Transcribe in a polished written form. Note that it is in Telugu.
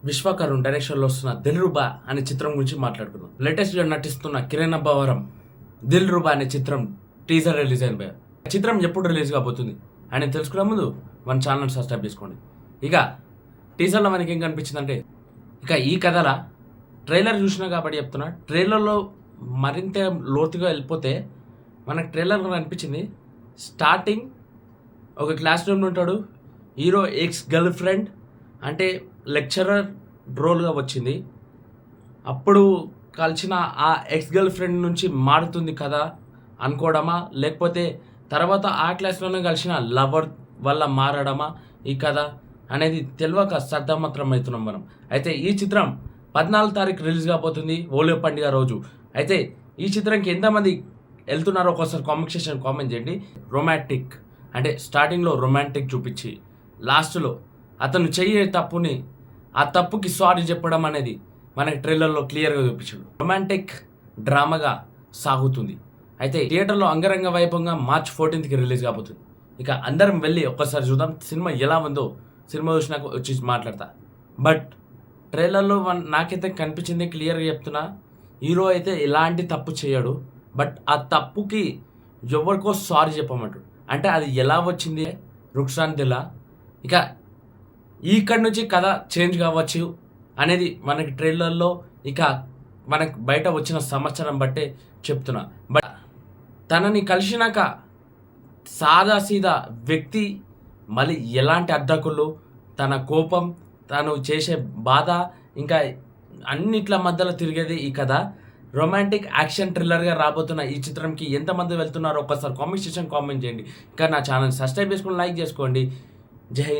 విశ్వకరుణ్ డైరెక్షన్లో వస్తున్న దిల్రుబా అనే చిత్రం గురించి మాట్లాడుకుందాం. లేటెస్ట్గా నటిస్తున్న కిరణ్ అబ్బవరం దిల్రుబా అనే చిత్రం టీజర్ రిలీజ్ అయింది. చిత్రం ఎప్పుడు రిలీజ్ కాబోతుంది అని తెలుసుకునే ముందు మన ఛానల్ సబ్స్క్రైబ్ చేసుకోండి. ఇక టీజర్లో మనకి ఏం కనిపించిందంటే, ఇక ఈ కథల ట్రైలర్ చూసినా కాబట్టి చెప్తున్నా, ట్రైలర్లో మరింత లోతుగా వెళ్ళిపోతే మనకు ట్రైలర్లో అనిపించింది, స్టార్టింగ్ ఒక క్లాస్ రూమ్లో ఉంటాడు, హీరో ఎక్స్ గర్ల్ ఫ్రెండ్ అంటే లెక్చరర్ రోల్గా వచ్చింది. అప్పుడు కలిసిన ఆ ఎక్స్ గర్ల్ ఫ్రెండ్ నుంచి మారుతుంది కదా అనుకోవడమా, లేకపోతే తర్వాత ఆ క్లాస్లోనే కలిసిన లవర్ వల్ల మారడమా ఈ కథ అనేది తెలియక సర్దమాత్రం అవుతున్నాం మనం. అయితే ఈ చిత్రం 14 తారీఖు రిలీజ్ కాబోతుంది, ఓలియో పండుగ రోజు. అయితే ఈ చిత్రంకి ఎంతమంది వెళ్తున్నారో ఒకసారి కామెంట్ సెక్షన్ కామెంట్ చేయండి. రొమాంటిక్ అంటే స్టార్టింగ్లో రొమాంటిక్ చూపించి లాస్ట్లో అతను చెయ్యే తప్పుని ఆ తప్పుకి సారీ చెప్పడం అనేది మనకి ట్రైలర్లో క్లియర్గా చూపించాడు. రొమాంటిక్ డ్రామాగా సాగుతుంది. అయితే థియేటర్లో అంగరంగ వైభవంగా March 14కి రిలీజ్ కాబోతుంది. ఇక అందరం వెళ్ళి ఒక్కసారి చూద్దాం సినిమా ఎలా ఉందో. సినిమా చూసినాక వచ్చి మాట్లాడతా. బట్ ట్రైలర్లో నాకైతే కనిపించింది, క్లియర్గా చెప్తున్నా, హీరో అయితే ఎలాంటి తప్పు చేయడు. బట్ ఆ తప్పుకి ఎవరికో సారీ చెప్పమంటాడు. అంటే అది ఎలా వచ్చింది రుక్సాన్ దిలా. ఇక ఇక్కడి నుంచి కథ చేంజ్ కావచ్చు అనేది మనకి ట్రైలర్లో ఇక మనకు బయట వచ్చిన సమాచారం బట్టే చెప్తున్నా. బట్ తనని కలిసినాక సాదాసీదా వ్యక్తి మళ్ళీ ఎలాంటి అడ్డకులు, తన కోపం, తను చేసే బాధ, ఇంకా అన్నిట్ల మధ్యలో తిరిగేది ఈ కథ. రొమాంటిక్ యాక్షన్ థ్రిల్లర్గా రాబోతున్న ఈ చిత్రంకి ఎంతమంది వెళ్తున్నారో ఒకసారి కామెంట్ సెక్షన్ కామెంట్ చేయండి. ఇంకా నా ఛానల్ సబ్స్క్రైబ్ చేసుకొని లైక్ చేసుకోండి. జై